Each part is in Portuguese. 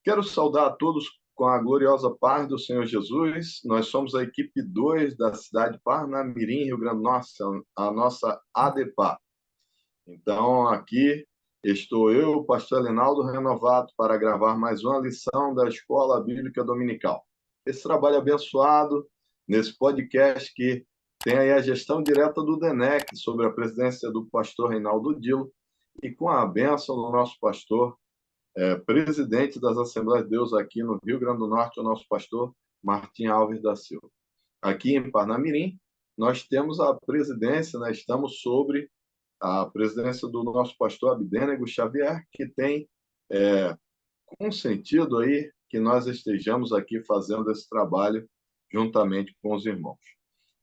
Quero saudar a todos com a gloriosa paz do Senhor Jesus. Nós somos a equipe 2 da cidade de Parnamirim, Rio Grande do Norte, a nossa ADPA. Então, aqui estou eu, o pastor Linaldo Renovato, para gravar mais uma lição da Escola Bíblica Dominical. Esse trabalho abençoado, nesse podcast que tem aí a gestão direta do DENEC, sobre a presidência do pastor Reinaldo Dilo, e com a bênção do nosso pastor, presidente das Assembleias de Deus aqui no Rio Grande do Norte, o nosso pastor Martim Alves da Silva. Aqui em Parnamirim, nós temos a presidência, né, estamos sobre a presidência do nosso pastor Abdênego Xavier, que tem consentido aí que nós estejamos aqui fazendo esse trabalho juntamente com os irmãos.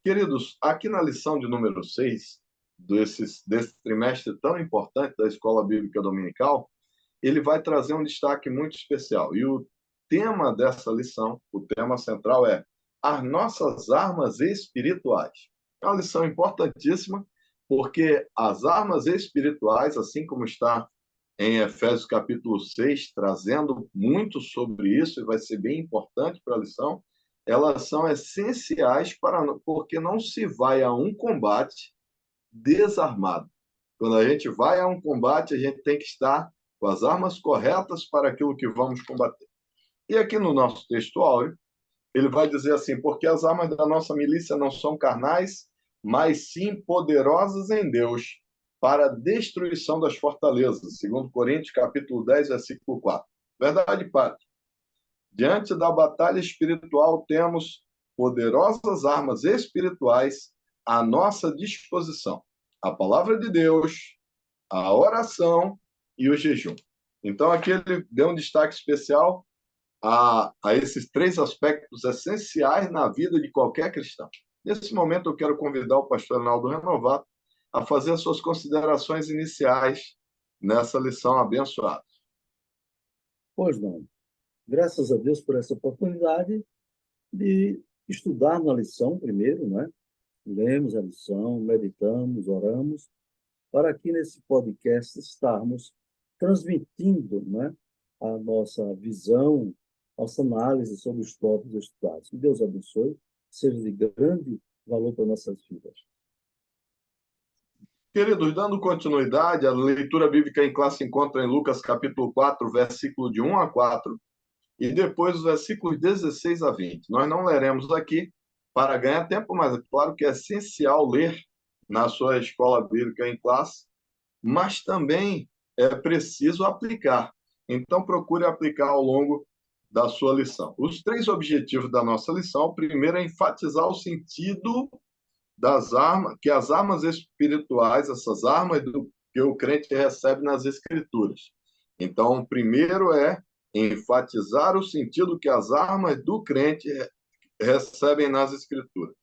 Queridos, aqui na lição de número 6 desse trimestre tão importante da Escola Bíblica Dominical, ele vai trazer um destaque muito especial. E o tema dessa lição, o tema central é as nossas armas espirituais. É uma lição importantíssima, porque as armas espirituais, assim como está em Efésios capítulo 6, trazendo muito sobre isso, e vai ser bem importante para a lição, elas são essenciais porque não se vai a um combate desarmado. Quando a gente vai a um combate, a gente tem que estar com as armas corretas para aquilo que vamos combater. E aqui no nosso texto áureo, ele vai dizer assim: porque as armas da nossa milícia não são carnais, mas sim poderosas em Deus para a destruição das fortalezas, segundo Coríntios, capítulo 10, versículo 4. Verdade, Padre? Diante da batalha espiritual, temos poderosas armas espirituais à nossa disposição: a palavra de Deus, a oração e o jejum. Então, aqui ele deu um destaque especial a esses três aspectos essenciais na vida de qualquer cristão. Nesse momento, eu quero convidar o pastor Arnaldo Renovato a fazer as suas considerações iniciais nessa lição abençoada. Pois não. Graças a Deus por essa oportunidade de estudar na lição primeiro, né? Lemos a lição, meditamos, oramos, para aqui nesse podcast estarmos transmitindo, né, a nossa visão, nossa análise sobre os tópicos estudados. Que Deus abençoe, seja de grande valor para nossas vidas. Queridos, dando continuidade, a leitura bíblica em classe se encontra em Lucas capítulo 4, versículo de 1 a 4, e depois os versículos 16 a 20. Nós não leremos aqui para ganhar tempo, mas é claro que é essencial ler na sua escola bíblica em classe, mas também é preciso aplicar. Então, procure aplicar ao longo da sua lição. Os três objetivos da nossa lição: o primeiro é enfatizar o sentido das armas, que as armas espirituais, essas armas que o crente recebe nas Escrituras. Então, o primeiro é enfatizar o sentido que as armas do crente recebem nas Escrituras.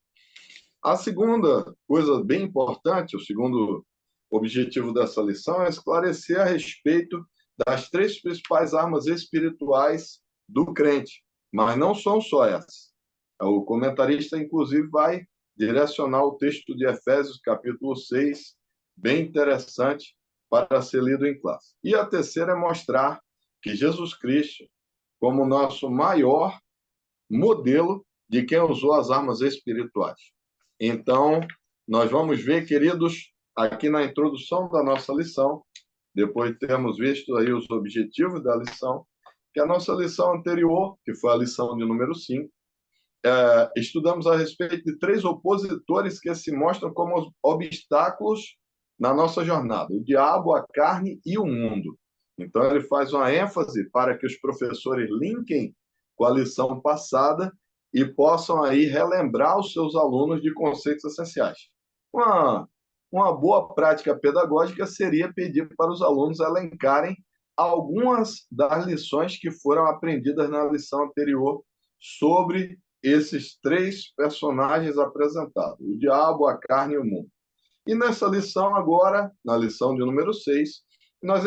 A segunda coisa bem importante, o segundo objetivo dessa lição é esclarecer a respeito das três principais armas espirituais do crente, mas não são só essas. O comentarista, inclusive, vai direcionar o texto de Efésios, capítulo 6, bem interessante para ser lido em classe. E a terceira é mostrar que Jesus Cristo, como nosso maior modelo de quem usou as armas espirituais. Então, nós vamos ver, queridos, aqui na introdução da nossa lição, depois de termos visto aí os objetivos da lição, que a nossa lição anterior, que foi a lição de número 5, estudamos a respeito de três opositores que se mostram como obstáculos na nossa jornada: o diabo, a carne e o mundo. Então, ele faz uma ênfase para que os professores linkem com a lição passada e possam aí relembrar os seus alunos de conceitos essenciais. Uma boa prática pedagógica seria pedir para os alunos elencarem algumas das lições que foram aprendidas na lição anterior sobre esses três personagens apresentados: o diabo, a carne e o mundo. E nessa lição agora, na lição de número 6, nós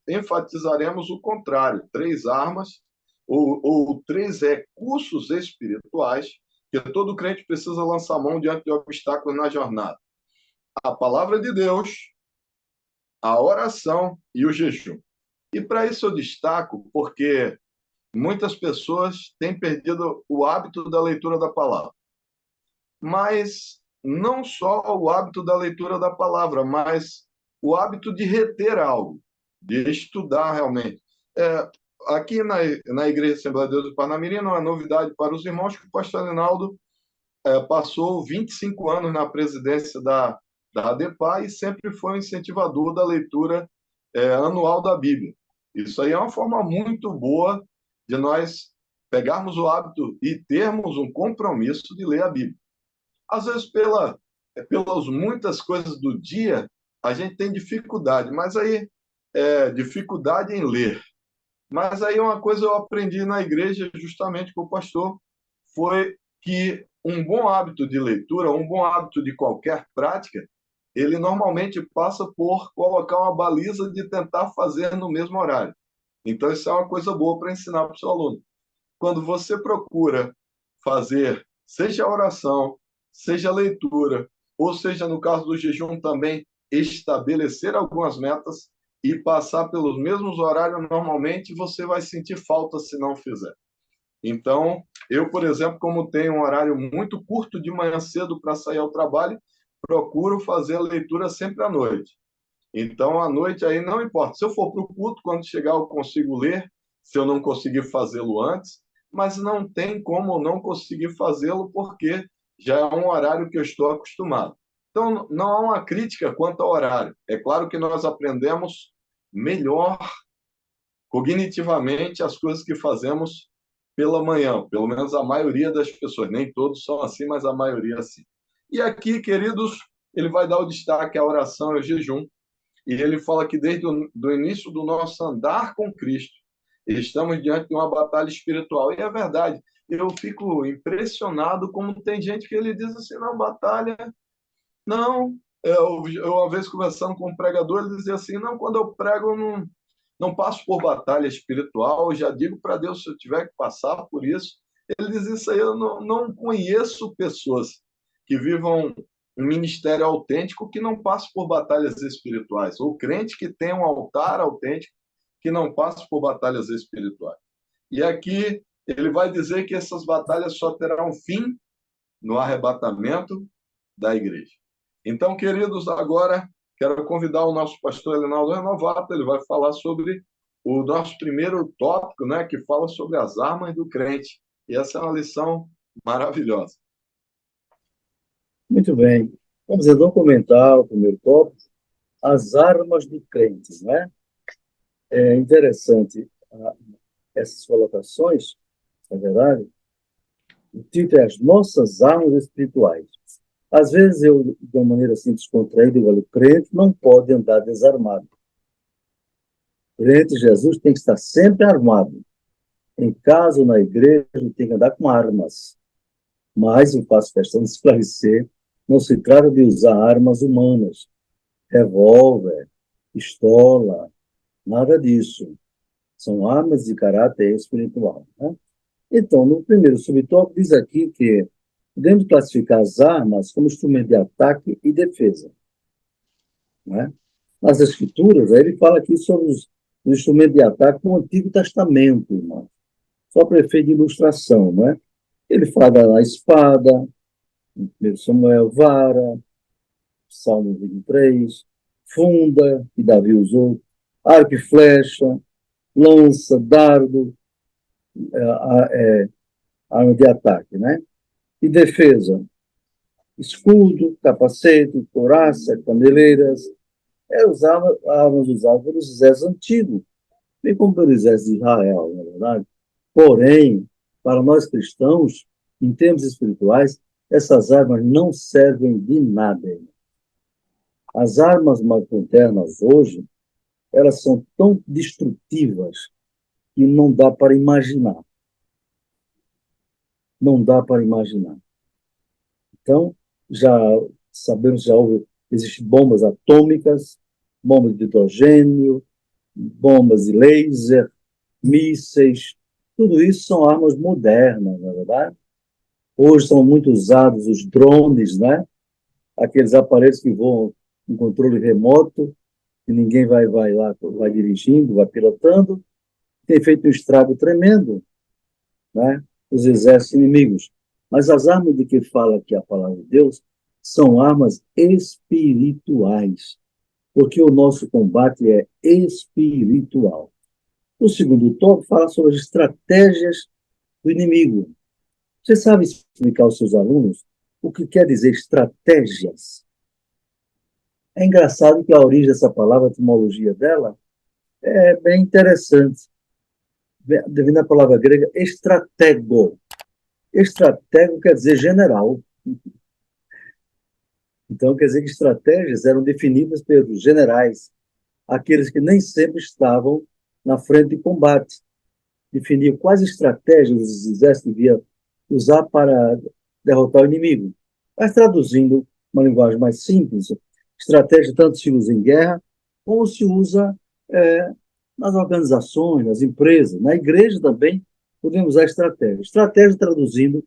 enfatizaremos o contrário: três armas ou três recursos espirituais que todo crente precisa lançar mão diante de obstáculos na jornada: a palavra de Deus, a oração e o jejum. E para isso eu destaco porque muitas pessoas têm perdido o hábito da leitura da palavra. Mas não só o hábito da leitura da palavra, mas o hábito de reter algo, de estudar realmente. Aqui na Igreja Assembleia de Deus do Parnamirim, não é novidade para os irmãos que o pastor Reinaldo passou 25 anos na presidência da ADEPA e sempre foi um incentivador da leitura anual da Bíblia. Isso aí é uma forma muito boa de nós pegarmos o hábito e termos um compromisso de ler a Bíblia. Às vezes, pelas muitas coisas do dia, a gente tem dificuldade, mas aí, dificuldade em ler. Mas aí uma coisa eu aprendi na igreja, justamente com o pastor, foi que um bom hábito de leitura, um bom hábito de qualquer prática, ele normalmente passa por colocar uma baliza de tentar fazer no mesmo horário. Então, isso é uma coisa boa para ensinar para o seu aluno. Quando você procura fazer, seja a oração, seja a leitura, ou seja, no caso do jejum também, estabelecer algumas metas e passar pelos mesmos horários normalmente, você vai sentir falta se não fizer. Então, eu, por exemplo, como tenho um horário muito curto de manhã cedo para sair ao trabalho, procuro fazer a leitura sempre à noite. Então, à noite aí não importa. Se eu for para o culto, quando chegar eu consigo ler, se eu não conseguir fazê-lo antes, mas não tem como não conseguir fazê-lo porque já é um horário que eu estou acostumado. Então, não há uma crítica quanto ao horário. É claro que nós aprendemos melhor cognitivamente as coisas que fazemos pela manhã, pelo menos a maioria das pessoas. Nem todos são assim, mas a maioria sim. E aqui, queridos, ele vai dar o destaque à oração e ao jejum. E ele fala que desde o início do nosso andar com Cristo, estamos diante de uma batalha espiritual. E é verdade, eu fico impressionado como tem gente que ele diz assim, não, batalha, não. Eu uma vez conversando com um pregador, ele dizia assim, não, quando eu prego, eu não passo por batalha espiritual, eu já digo para Deus se eu tiver que passar por isso. Ele diz isso aí, eu não conheço pessoas que vivam um ministério autêntico que não passe por batalhas espirituais, ou crente que tem um altar autêntico que não passe por batalhas espirituais. E aqui ele vai dizer que essas batalhas só terão fim no arrebatamento da igreja. Então, queridos, agora quero convidar o nosso pastor Reinaldo Renovato, ele vai falar sobre o nosso primeiro tópico, né, que fala sobre as armas do crente. E essa é uma lição maravilhosa. Muito bem. Vamos então comentar o primeiro tópico, as armas do crente, né? É interessante essas colocações, na verdade. O título é As Nossas Armas Espirituais. Às vezes eu, de uma maneira assim descontraída, digo, olha, o crente não pode andar desarmado. O crente, Jesus, tem que estar sempre armado. Em casa ou na igreja, tem que andar com armas. Mas eu faço questão de esclarecer, não se trata de usar armas humanas, revólver, pistola, nada disso. São armas de caráter espiritual, né? Então, no primeiro subtópico, diz aqui que podemos classificar as armas como instrumento de ataque e defesa, né? Nas Escrituras, aí ele fala aqui sobre os instrumentos de ataque no Antigo Testamento, irmão. Só para efeito de ilustração, né? Ele fala da espada, 1 Samuel, vara, Salmo 23, funda, que Davi usou, arco e flecha, lança, dardo, arma de ataque, né? E defesa, escudo, capacete, couraça, candeleiras, armas usadas pelos exércitos antigos, bem como pelo exército de Israel, na verdade. Porém, para nós cristãos, em termos espirituais, essas armas não servem de nada. As armas modernas hoje, elas são tão destrutivas que não dá para imaginar. Não dá para imaginar. Então, já sabemos, existem bombas atômicas, bombas de hidrogênio, bombas de laser, mísseis, tudo isso são armas modernas, na verdade. Hoje são muito usados os drones, né? Aqueles aparelhos que voam em controle remoto, que ninguém vai lá, vai dirigindo, vai pilotando, tem feito um estrago tremendo, né? Os exércitos inimigos. Mas as armas de que fala aqui a palavra de Deus são armas espirituais, porque o nosso combate é espiritual. O segundo tópico fala sobre as estratégias do inimigo. Você sabe explicar aos seus alunos o que quer dizer estratégias? É engraçado que a origem dessa palavra, a etimologia dela, é bem interessante. Vem da palavra grega estratego. Estratego quer dizer general. Então, quer dizer que estratégias eram definidas pelos generais, aqueles que nem sempre estavam na frente de combate. Definiam quais estratégias os exércitos deviam usar para derrotar o inimigo. Mas, traduzindo uma linguagem mais simples, estratégia tanto se usa em guerra, como se usa nas organizações, nas empresas. Na igreja também podemos usar estratégia. Estratégia, traduzindo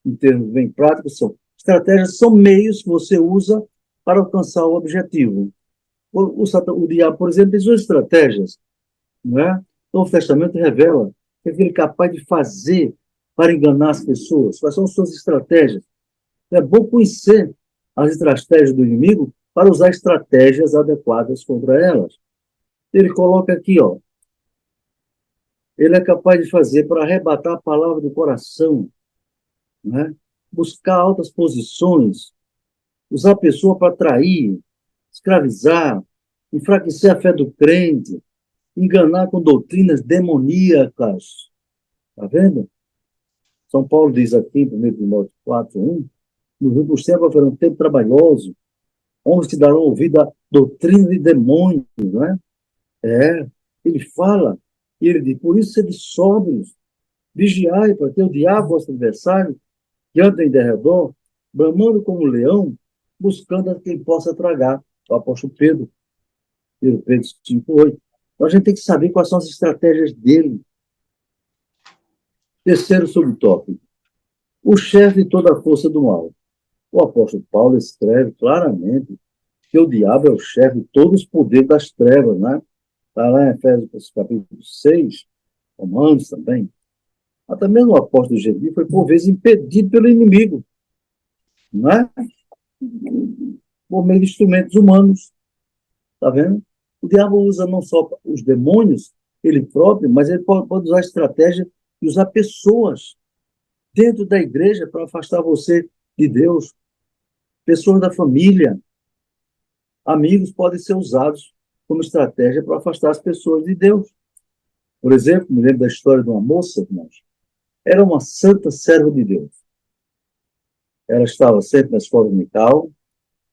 em termos bem práticos, estratégias são meios que você usa para alcançar o objetivo. O diabo, por exemplo, tem suas estratégias, não é? O Novo Testamento revela o que ele é capaz de fazer para enganar as pessoas, quais são as suas estratégias. É bom conhecer as estratégias do inimigo para usar estratégias adequadas contra elas. Ele coloca aqui, ó, ele é capaz de fazer para arrebatar a palavra do coração, né? Buscar altas posições, usar a pessoa para trair, escravizar, enfraquecer a fé do crente, enganar com doutrinas demoníacas. Está vendo? São Paulo diz aqui, em 1 Timóteo 4:1, nos últimos tempos haverá um tempo trabalhoso, onde se darão ouvido a doutrina de demônios, não é? Ele fala, e ele diz, por isso sede sóbrios, vigiai, para que o diabo, vosso adversário, que anda em derredor, bramando como um leão, buscando a quem possa tragar. O apóstolo Pedro, Pedro 5:8. Então a gente tem que saber quais são as estratégias dele. Terceiro subtópico, o chefe de toda a força do mal. O apóstolo Paulo escreve claramente que o diabo é o chefe de todos os poderes das trevas, né? Está lá em Efésios capítulo 6, Romanos também. Até mesmo o apóstolo Jesus foi, por vezes, impedido pelo inimigo, não é? Por meio de instrumentos humanos. Está vendo? O diabo usa não só os demônios, ele próprio, mas ele pode usar estratégia e usar pessoas dentro da igreja para afastar você de Deus. Pessoas da família, amigos podem ser usados como estratégia para afastar as pessoas de Deus. Por exemplo, me lembro da história de uma moça, irmãos. Era uma santa serva de Deus. Ela estava sempre na escola dominical,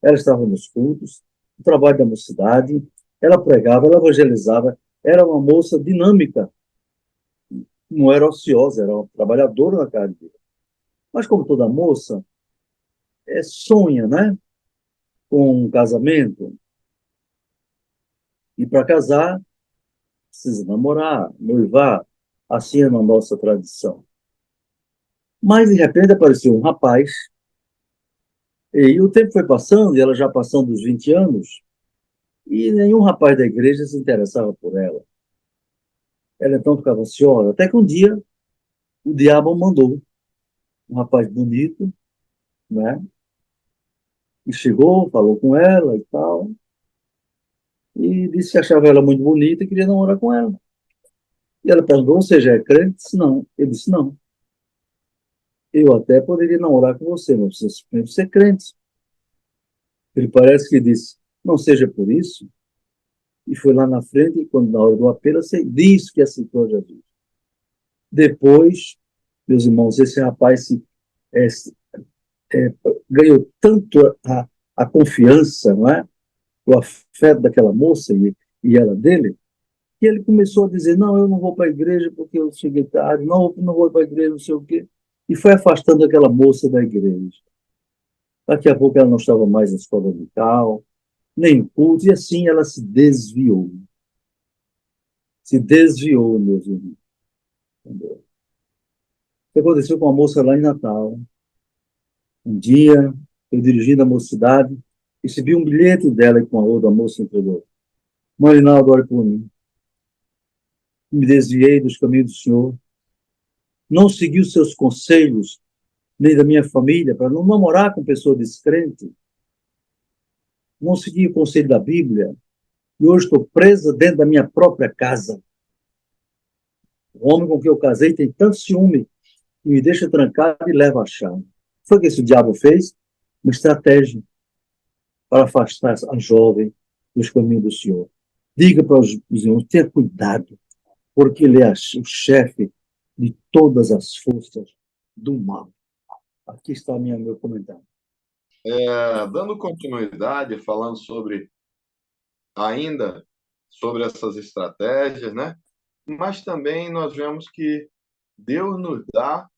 ela estava nos cultos, no trabalho da mocidade, ela pregava, ela evangelizava, era uma moça dinâmica, não era ociosa, era uma trabalhadora na casa de Deus. Mas como toda moça, sonha, né? Com um casamento, e para casar, precisa namorar, noivar, assim é na nossa tradição. Mas, de repente, apareceu um rapaz, e o tempo foi passando, e ela já passando dos 20 anos, e nenhum rapaz da igreja se interessava por ela. Ela então ficava ansiosa, até que um dia o diabo mandou um rapaz bonito, né? E chegou, falou com ela e tal, e disse que achava ela muito bonita e queria namorar com ela. E ela perguntou, você já é crente? Disse, não. Ele disse, não. Eu até poderia namorar com você, mas você tem que ser crente. Ele parece que disse, não seja por isso, e foi lá na frente, e quando na hora do apelo, você disse que aceitou Jesus. Depois, meus irmãos, esse rapaz é, ganhou tanto a confiança, não é? O afeto daquela moça e ela dele, que ele começou a dizer, não, eu não vou para a igreja porque eu cheguei tarde, não vou para a igreja, não sei o quê. E foi afastando aquela moça da igreja. Daqui a pouco ela não estava mais na escola dominical, nem em culto, e assim ela se desviou. Se desviou, meus irmãos. Entendeu? O que aconteceu com a moça lá em Natal? Um dia, eu dirigindo a mocidade, recebi um bilhete dela com a outra moça entregou. Marinaldo, olha por mim. me desviei dos caminhos do Senhor, não segui os seus conselhos, nem da minha família, para não namorar com pessoa descrente, não segui o conselho da Bíblia, e hoje estou presa dentro da minha própria casa. O homem com quem eu casei tem tanto ciúme que me deixa trancado e leva a chave. Foi o que esse diabo fez? Uma estratégia para afastar a jovem dos caminhos do Senhor. Diga para os irmãos, tenha cuidado, porque ele é o chefe de todas as forças do mal. Aqui está meu comentário. Dando continuidade, falando ainda sobre essas estratégias, né? Mas também nós vemos que Deus nos dá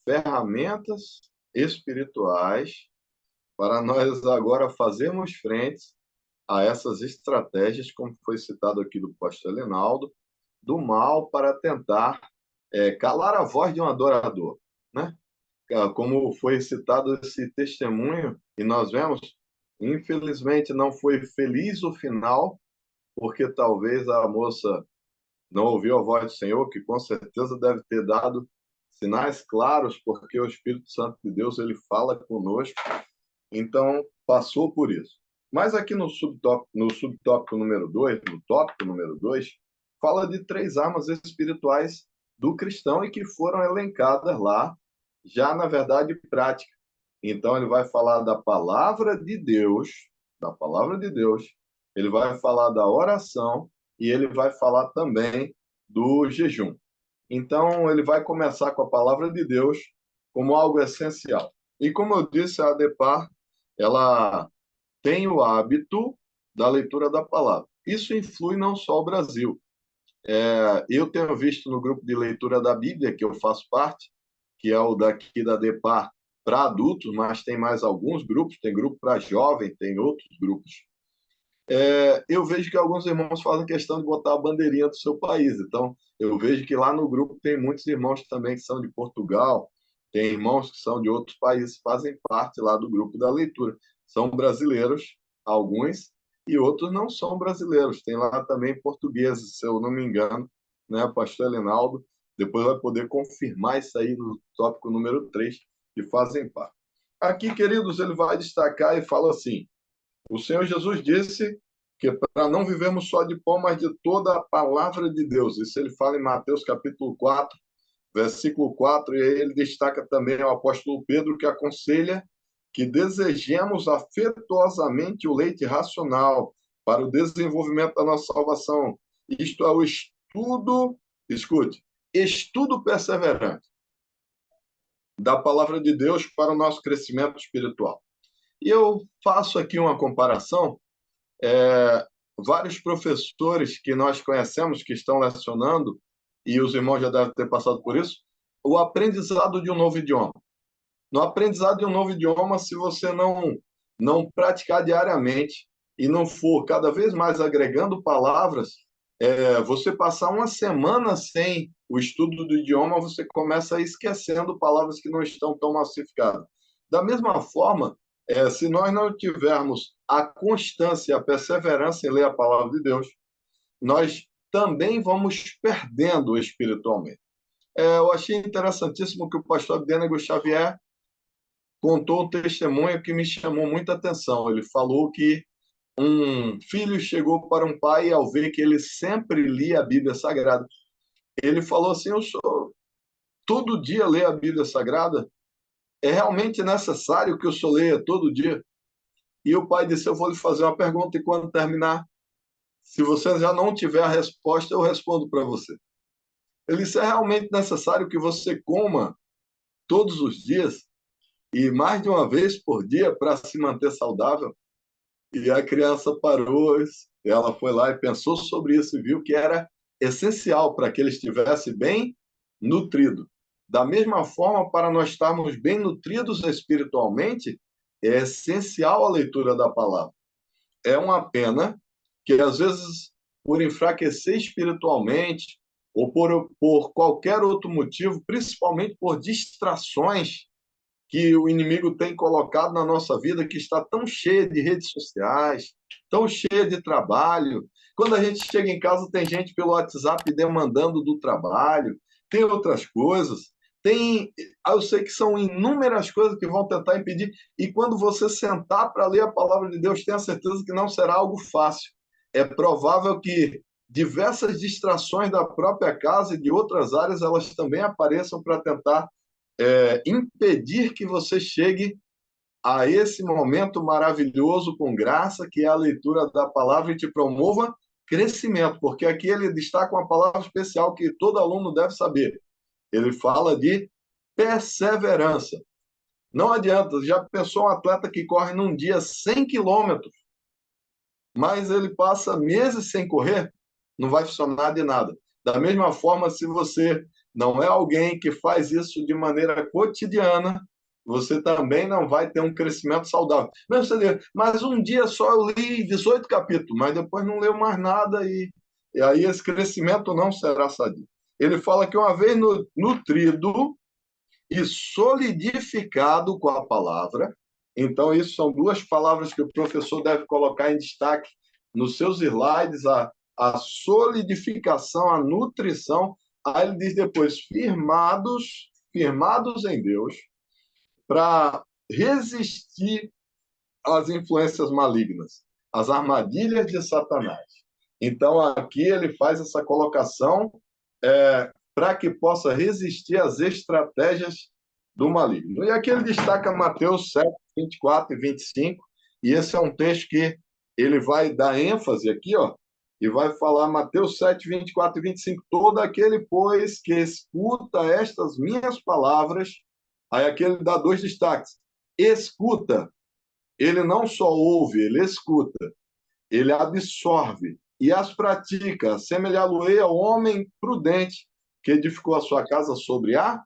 ferramentas espirituais para nós agora fazermos frente a essas estratégias, como foi citado aqui do pastor Linaldo, do mal para tentar calar a voz de um adorador, né? Como foi citado esse testemunho, e nós vemos, infelizmente não foi feliz o final, porque talvez a moça não ouviu a voz do Senhor, que com certeza deve ter dado sinais claros, porque o Espírito Santo de Deus ele fala conosco, então passou por isso. Mas aqui no subtópico número 2, no tópico número 2, fala de 3 armas espirituais do cristão e que foram elencadas lá, já na verdade prática. Então ele vai falar da palavra de Deus, ele vai falar da oração e ele vai falar também do jejum. Então ele vai começar com a palavra de Deus como algo essencial. E como eu disse, a ADEPAR, ela tem o hábito da leitura da palavra. Isso influi não só o Brasil. Eu tenho visto no grupo de leitura da Bíblia, que eu faço parte, que é o daqui da DEPAR para adultos, mas tem mais alguns grupos, tem grupo para jovem, tem outros grupos. Eu vejo que alguns irmãos fazem questão de botar a bandeirinha do seu país. Então, eu vejo que lá no grupo tem muitos irmãos também que são de Portugal, tem irmãos que são de outros países, fazem parte lá do grupo da leitura. São brasileiros, alguns, e outros não são brasileiros. Tem lá também portugueses, se eu não me engano, né, pastor Elinaldo. Depois vai poder confirmar isso aí no tópico número 3, que fazem parte. Aqui, queridos, ele vai destacar e fala assim: o Senhor Jesus disse que para não vivermos só de pão, mas de toda a palavra de Deus. Isso ele fala em Mateus capítulo 4, versículo 4, e aí ele destaca também o apóstolo Pedro, que aconselha que desejemos afetuosamente o leite racional para o desenvolvimento da nossa salvação. Isto é o estudo, escute, estudo perseverante da palavra de Deus para o nosso crescimento espiritual. E eu faço aqui uma comparação. Vários professores que nós conhecemos que estão lecionando, e os irmãos já devem ter passado por isso, o aprendizado de um novo idioma. No aprendizado de um novo idioma, se você não praticar diariamente e não for cada vez mais agregando palavras, você passar uma semana sem o estudo do idioma, você começa a ir esquecendo palavras que não estão tão massificadas. Da mesma forma, se nós não tivermos a constância, a perseverança em ler a palavra de Deus, nós também vamos perdendo espiritualmente. Eu achei interessantíssimo que o pastor Abdenego Xavier contou um testemunho que me chamou muita atenção. Ele falou que um filho chegou para um pai ao ver que ele sempre lia a Bíblia Sagrada. Ele falou assim: eu sou todo dia ler a Bíblia Sagrada? É realmente necessário que eu só leia todo dia? E o pai disse: eu vou lhe fazer uma pergunta e quando terminar, se você já não tiver a resposta, eu respondo para você. Ele disse: é realmente necessário que você coma todos os dias e mais de uma vez por dia para se manter saudável? E a criança parou, ela foi lá e pensou sobre isso e viu que era essencial para que ele estivesse bem nutrido. Da mesma forma, para nós estarmos bem nutridos espiritualmente, é essencial a leitura da palavra. É uma pena que, às vezes, por enfraquecer espiritualmente, ou por qualquer outro motivo, principalmente por distrações, que o inimigo tem colocado na nossa vida, que está tão cheia de redes sociais, tão cheia de trabalho. Quando a gente chega em casa, tem gente pelo WhatsApp demandando do trabalho, tem outras coisas, tem, eu sei que são inúmeras coisas que vão tentar impedir, e quando você sentar para ler a palavra de Deus, tenha certeza que não será algo fácil. É provável que diversas distrações da própria casa e de outras áreas, elas também apareçam para tentar impedir que você chegue a esse momento maravilhoso com graça, que é a leitura da palavra e te promova crescimento, porque aqui ele destaca uma palavra especial que todo aluno deve saber. Ele fala de perseverança. Não adianta, já pensou um atleta que corre num dia 100 quilômetros, mas ele passa meses sem correr, não vai funcionar de nada. Da mesma forma, se você não é alguém que faz isso de maneira cotidiana, você também não vai ter um crescimento saudável. Mas você diz, mas um dia só eu li 18 capítulos, mas depois não leu mais nada e aí esse crescimento não será sadio. Ele fala que uma vez nutrido e solidificado com a palavra, então isso são duas palavras que o professor deve colocar em destaque nos seus slides, a solidificação, a nutrição. Aí ele diz depois, firmados em Deus, para resistir às influências malignas, às armadilhas de Satanás. Então, aqui ele faz essa colocação para que possa resistir às estratégias do maligno. E aqui ele destaca Mateus 7, 24 e 25, e esse é um texto que ele vai dar ênfase aqui, ó, e vai falar Mateus 7, 24 e 25, todo aquele, pois, que escuta estas minhas palavras, aí aqui ele dá dois destaques, escuta, ele não só ouve, ele escuta, ele absorve e as pratica, semelhá-lo-ei ao homem prudente que edificou a sua casa sobre a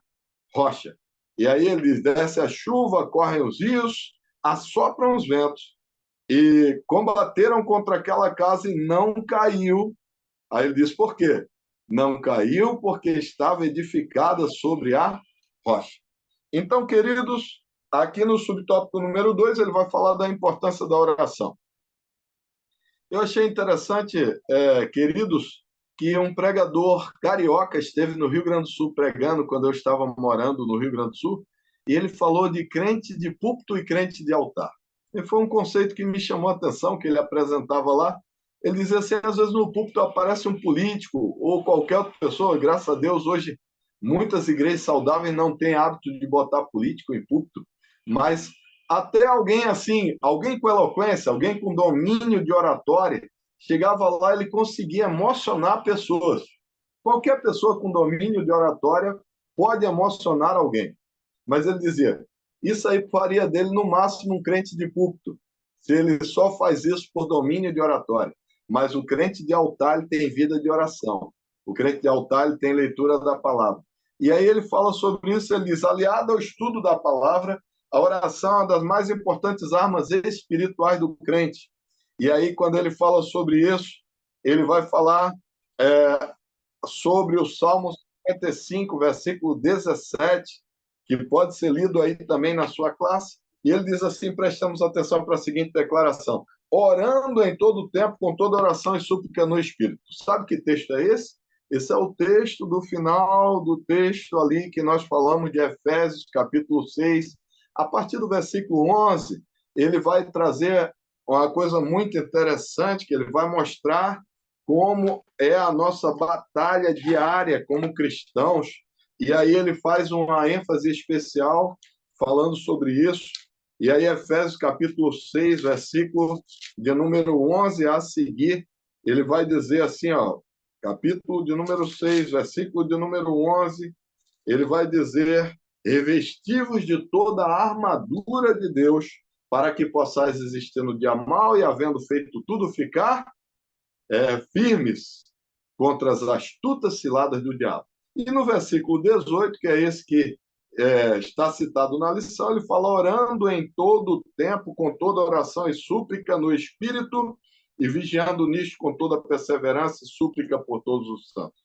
rocha. E aí ele diz, desce a chuva, correm os rios, assopram os ventos, e combateram contra aquela casa e não caiu. Aí ele diz, por quê? Não caiu porque estava edificada sobre a rocha. Então, queridos, aqui no subtópico número 2, ele vai falar da importância da oração. Eu achei interessante, queridos, que um pregador carioca esteve no Rio Grande do Sul pregando quando eu estava morando no Rio Grande do Sul, e ele falou de crente de púlpito e crente de altar. E foi um conceito que me chamou a atenção, que ele apresentava lá. Ele dizia assim, às vezes no púlpito aparece um político ou qualquer outra pessoa, graças a Deus, hoje muitas igrejas saudáveis não têm hábito de botar político em púlpito, mas até alguém assim, alguém com eloquência, alguém com domínio de oratória, chegava lá e ele conseguia emocionar pessoas. Qualquer pessoa com domínio de oratória pode emocionar alguém. Mas ele dizia, isso aí faria dele no máximo um crente de púlpito, se ele só faz isso por domínio de oratória. Mas o crente de altar ele tem vida de oração. O crente de altar ele tem leitura da palavra. E aí ele fala sobre isso, ele diz, aliado ao estudo da palavra, a oração é uma das mais importantes armas espirituais do crente. E aí, quando ele fala sobre isso, ele vai falar sobre o Salmo 55, versículo 17, que pode ser lido aí também na sua classe. E ele diz assim, prestamos atenção para a seguinte declaração, orando em todo o tempo, com toda oração e súplica no Espírito. Sabe que texto é esse? Esse é o texto do final do texto ali que nós falamos de Efésios, capítulo 6. A partir do versículo 11, ele vai trazer uma coisa muito interessante, que ele vai mostrar como é a nossa batalha diária como cristãos. E aí ele faz uma ênfase especial falando sobre isso. E aí Efésios capítulo 6, versículo de número 11 a seguir, ele vai dizer assim, ó, capítulo de número 6, versículo de número 11, ele vai dizer, revestivos de toda a armadura de Deus, para que possais existir no dia mau e, havendo feito tudo, ficar firmes contra as astutas ciladas do diabo. E no versículo 18, que é esse que está citado na lição, ele fala, orando em todo o tempo, com toda oração e súplica no Espírito, e vigiando nisto com toda perseverança e súplica por todos os santos.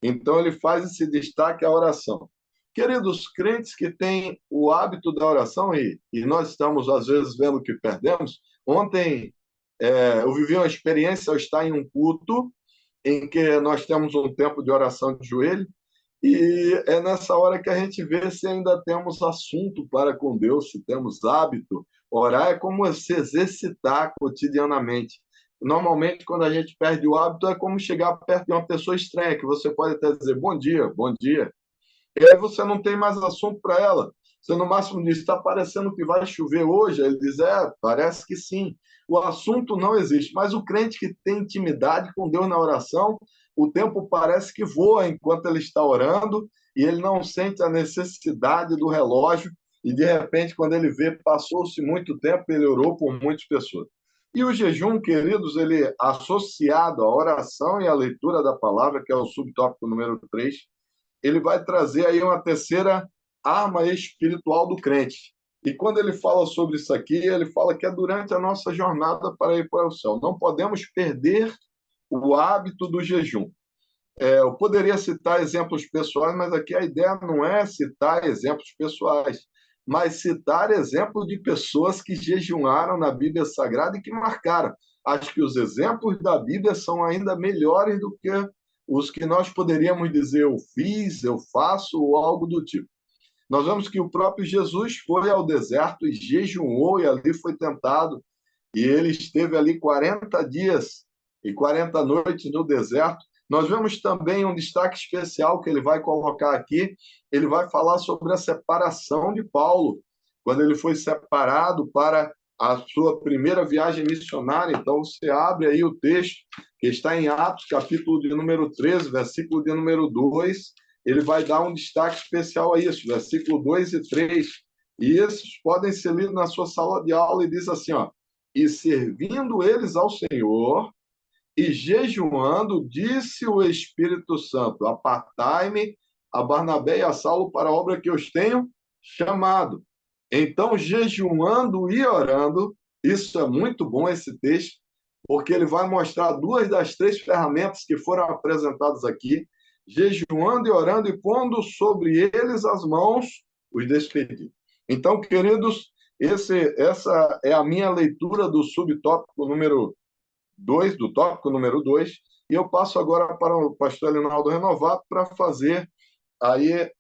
Então, ele faz esse destaque à oração. Queridos, crentes que têm o hábito da oração, e nós estamos, às vezes, vendo que perdemos. Ontem, eu vivi uma experiência ao estar em um culto em que nós temos um tempo de oração de joelho, e é nessa hora que a gente vê se ainda temos assunto para com Deus, se temos hábito. Orar é como se exercitar cotidianamente. Normalmente, quando a gente perde o hábito, é como chegar perto de uma pessoa estranha, que você pode até dizer bom dia, e aí você não tem mais assunto para ela. Você, no máximo, diz: está parecendo que vai chover hoje? Ele diz: parece que sim. O assunto não existe. Mas o crente que tem intimidade com Deus na oração, o tempo parece que voa enquanto ele está orando e ele não sente a necessidade do relógio. E, de repente, quando ele vê, passou-se muito tempo, ele orou por muitas pessoas. E o jejum, queridos, ele associado à oração e à leitura da palavra, que é o subtópico número 3, ele vai trazer aí uma terceira arma espiritual do crente. E quando ele fala sobre isso aqui, ele fala que é durante a nossa jornada para ir para o céu. Não podemos perder o hábito do jejum. Eu poderia citar exemplos pessoais, mas aqui a ideia não é citar exemplos pessoais, mas citar exemplos de pessoas que jejuaram na Bíblia Sagrada e que marcaram. Acho que os exemplos da Bíblia são ainda melhores do que os que nós poderíamos dizer eu fiz, eu faço ou algo do tipo. Nós vemos que o próprio Jesus foi ao deserto e jejuou e ali foi tentado. E ele esteve ali 40 dias e 40 noites no deserto. Nós vemos também um destaque especial que ele vai colocar aqui. Ele vai falar sobre a separação de Paulo, quando ele foi separado para a sua primeira viagem missionária. Então, você abre aí o texto que está em Atos, capítulo de número 13, versículo de número 2. Ele vai dar um destaque especial a isso, versículo 2 e 3. E esses podem ser lidos na sua sala de aula, e diz assim, ó: e servindo eles ao Senhor e jejuando, disse o Espírito Santo: apartai-me a Barnabé e a Saulo para a obra que eu os tenho chamado. Então, jejuando e orando, isso é muito bom esse texto, porque ele vai mostrar duas das três ferramentas que foram apresentadas aqui: jejuando e orando e pondo sobre eles as mãos, os despedidos. Então, queridos, essa é a minha leitura do subtópico número 2, do tópico número 2, e eu passo agora para o pastor Leonardo Renovato para fazer aí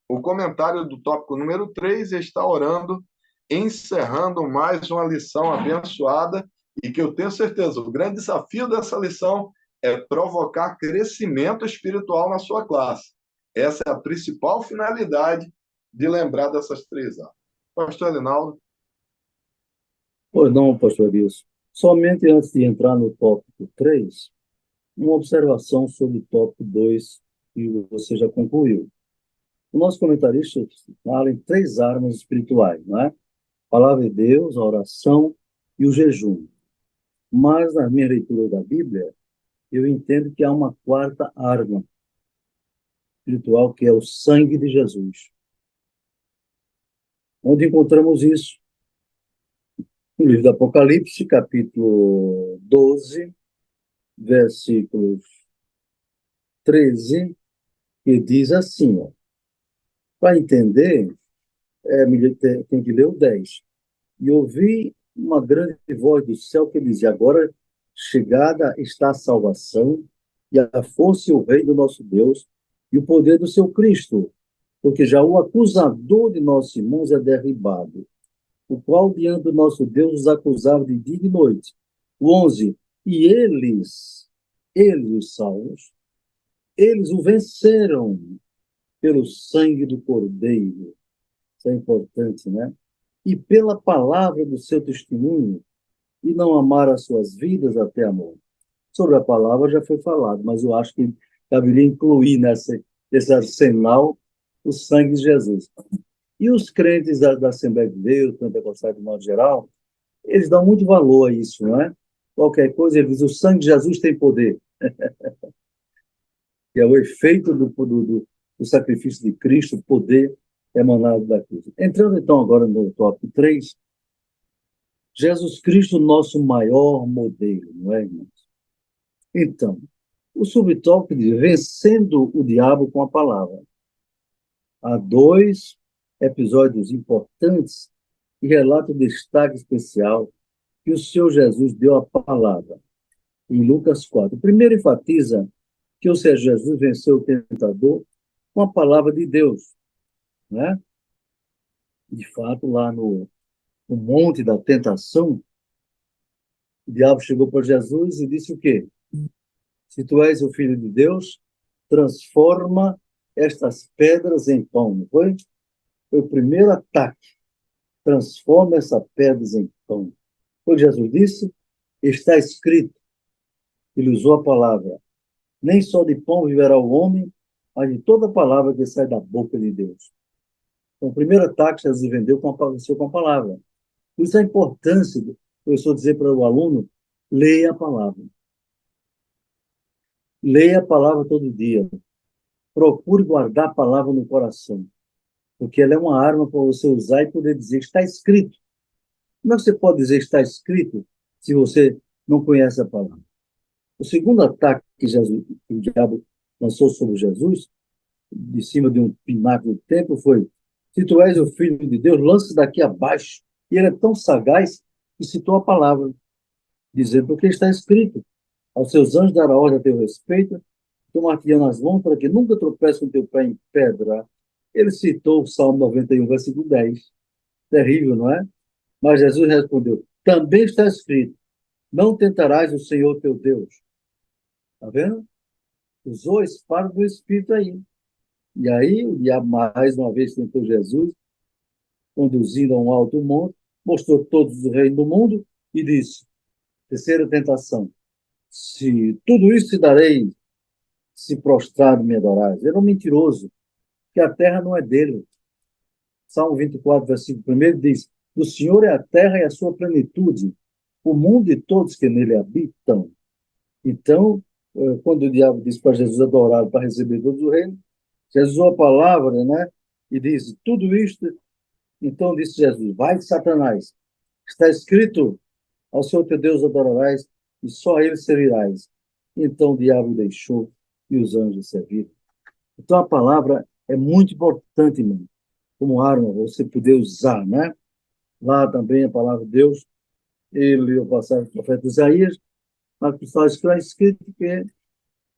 o comentário do tópico número 3 e está orando, encerrando mais uma lição abençoada, e que eu tenho certeza, o grande desafio dessa lição é provocar crescimento espiritual na sua classe. Essa é a principal finalidade de lembrar dessas três aulas. Pastor Linaldo. Pois não, pastor Wilson. Somente antes de entrar no tópico 3, uma observação sobre o tópico 2, que você já concluiu. O nosso comentarista fala em três armas espirituais, não é? A palavra de Deus, a oração e o jejum. Mas, na minha leitura da Bíblia, eu entendo que há uma quarta arma espiritual, que é o sangue de Jesus. Onde encontramos isso? No livro do Apocalipse, capítulo 12, versículos 13, que diz assim, ó, para entender, tem que ler o 10. E ouvi uma grande voz do céu que dizia: agora chegada está a salvação, e a força e o rei do nosso Deus, e o poder do seu Cristo, porque já o acusador de nossos irmãos é derribado, o qual diante do nosso Deus os acusava de dia e de noite. O 11. E eles, os salvos, eles o venceram pelo sangue do Cordeiro. Isso é importante, né? E pela palavra do seu testemunho, e não amaram as suas vidas até a morte. Sobre a palavra já foi falado, mas eu acho que caberia incluir nesse arsenal o sangue de Jesus. E os crentes da Assembleia de Deus, pentecostais de modo geral, eles dão muito valor a isso, não é? Qualquer coisa, eles dizem: o sangue de Jesus tem poder, que é o efeito do sacrifício de Cristo, o poder emanado da cruz. Entrando então agora no tópico 3, Jesus Cristo, nosso maior modelo, não é, irmãos? Então, o subtópico diz: vencendo o diabo com a palavra. Há dois episódios importantes que relatam o destaque especial que o Senhor Jesus deu à palavra, em Lucas 4. O primeiro enfatiza que o Senhor Jesus venceu o tentador com a palavra de Deus, né? De fato, lá no monte da tentação, o diabo chegou para Jesus e disse o quê? Se tu és o filho de Deus, transforma estas pedras em pão, não foi? Foi o primeiro ataque. Transforma essas pedras em pão. Foi o que Jesus disse? Está escrito. Ele usou a palavra. Nem só de pão viverá o homem, mas de toda palavra que sai da boca de Deus. Então, o primeiro ataque Jesus venceu com a palavra. Por isso a importância do professor dizer para o aluno, leia a palavra. Leia a palavra todo dia. Procure guardar a palavra no coração, porque ela é uma arma para você usar e poder dizer, está escrito. Como é que você pode dizer está escrito se você não conhece a palavra? O segundo ataque que o diabo lançou sobre Jesus, de cima de um pináculo do templo, foi: se tu és o filho de Deus, lance daqui abaixo. E ele é tão sagaz que citou a palavra, dizendo: porque está escrito, aos seus anjos dará ordem a teu respeito, tomar-te-ão nas mãos para que nunca tropece com teu pé em pedra. Ele citou o Salmo 91, versículo 10. Terrível, não é? Mas Jesus respondeu: também está escrito, não tentarás o Senhor teu Deus. Está vendo? Usou a espada do Espírito aí. E aí o diabo mais uma vez tentou Jesus, conduzindo a um alto monte, mostrou todos os reinos do mundo e disse, terceira tentação, se tudo isso te darei, se prostrado me adorares. Ele é um mentiroso, que a terra não é dele. Salmo 24, versículo 1 diz, do Senhor é a terra e a sua plenitude, o mundo e todos que nele habitam. Então, quando o diabo disse para Jesus adorar para receber todos os reinos, Jesus usou a palavra, né? E diz, tudo isto, então disse Jesus, vai, Satanás, está escrito, ao Senhor teu Deus adorarás e só a ele servirás. Então o diabo deixou e os anjos serviram. Então a palavra é muito importante, irmão, como arma, você poder usar, né? Lá também a palavra de Deus, ele, o passado do profeta Isaías, mas está escrito que ele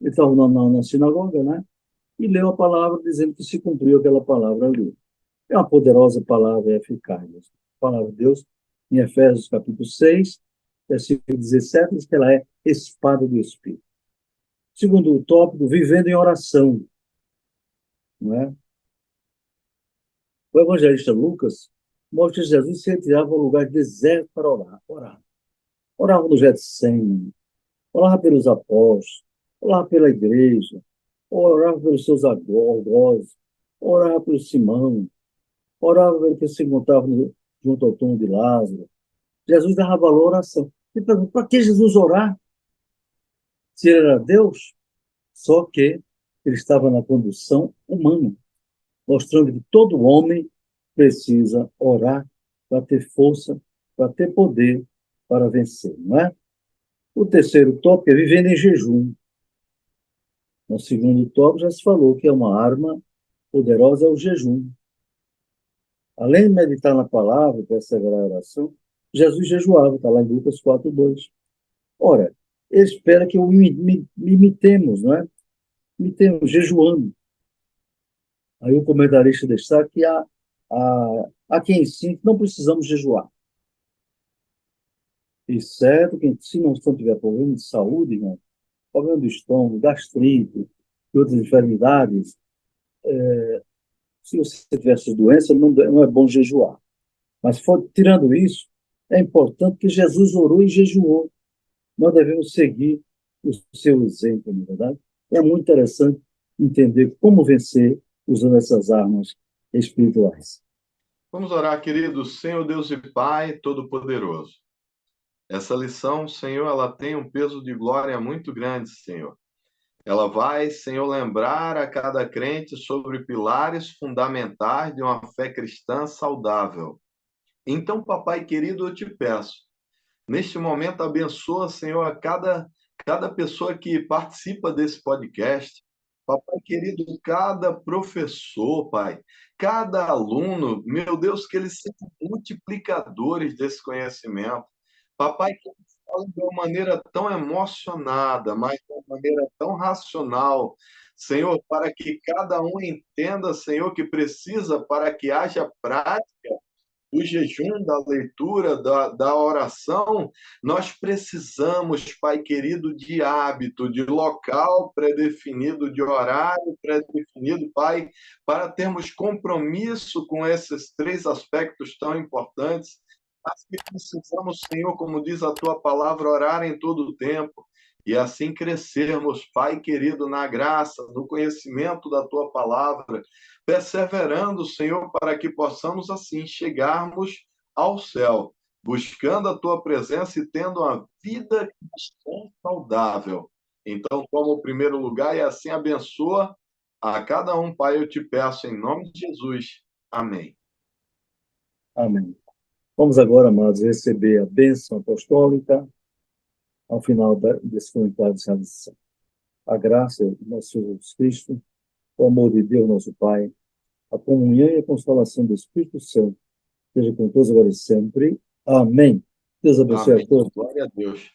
estava na sinagoga, né? E leu a palavra dizendo que se cumpriu aquela palavra ali. É uma poderosa palavra e eficaz. A palavra de Deus, em Efésios capítulo 6, versículo 17, diz que ela é espada do Espírito. Segundo o tópico, vivendo em oração. Não é? O evangelista Lucas mostra que Jesus se retirava a um lugar deserto para orar. Orava no Getsemane, orava pelos apóstolos, orava pela igreja, orava pelos seus algozes, orava pelo Simão, orava pelo que se encontrava junto ao túmulo de Lázaro. Jesus dava valor à oração. E pergunta, para que Jesus orar? Se ele era Deus? Só que ele estava na condição humana, mostrando que todo homem precisa orar para ter força, para ter poder para vencer, não é? O terceiro tópico é vivendo em jejum. No segundo tópico já se falou que é uma arma poderosa, é o jejum. Além de meditar na palavra, perseverar a oração, Jesus jejuava, está lá em Lucas 4:2. Ora, ele espera que o imitemos, não é? Imitemos, jejuando. Aí o comentarista destaca que há quem ensine que não precisamos jejuar. E certo que se não tiver problema de saúde, irmão, problema do estômago, gastrite e outras enfermidades, se você tiver essas doenças, não é bom jejuar. Mas tirando isso, é importante que Jesus orou e jejuou. Nós devemos seguir o seu exemplo, na verdade. É muito interessante entender como vencer usando essas armas espirituais. Vamos orar, querido Senhor Deus e Pai Todo-Poderoso. Essa lição, Senhor, ela tem um peso de glória muito grande, Senhor. Ela vai, Senhor, lembrar a cada crente sobre pilares fundamentais de uma fé cristã saudável. Então, papai querido, eu te peço, neste momento, abençoa, Senhor, a cada pessoa que participa desse podcast, Papai querido, cada professor, Pai, cada aluno, meu Deus, que eles sejam multiplicadores desse conhecimento. Papai, que eles falem de uma maneira tão emocionada, mas de uma maneira tão racional, Senhor, para que cada um entenda, Senhor, que precisa para que haja prática do jejum, da leitura, da oração, nós precisamos, Pai querido, de hábito, de local pré-definido, de horário pré-definido, Pai, para termos compromisso com esses três aspectos tão importantes. Mas que precisamos, Senhor, como diz a tua palavra, orar em todo o tempo. E assim crescermos, Pai querido, na graça, no conhecimento da tua palavra, perseverando, Senhor, para que possamos assim chegarmos ao céu, buscando a tua presença e tendo uma vida cristã saudável. Então, toma o primeiro lugar e assim abençoa a cada um, Pai, eu te peço em nome de Jesus. Amém. Amém. Vamos agora, amados, receber a bênção apostólica ao final desse comentário de salvação. A graça do nosso Senhor Jesus Cristo, o amor de Deus, nosso Pai, a comunhão e a consolação do Espírito Santo, seja com todos agora e sempre. Amém. Deus abençoe Amém. a todos. Glória a Deus.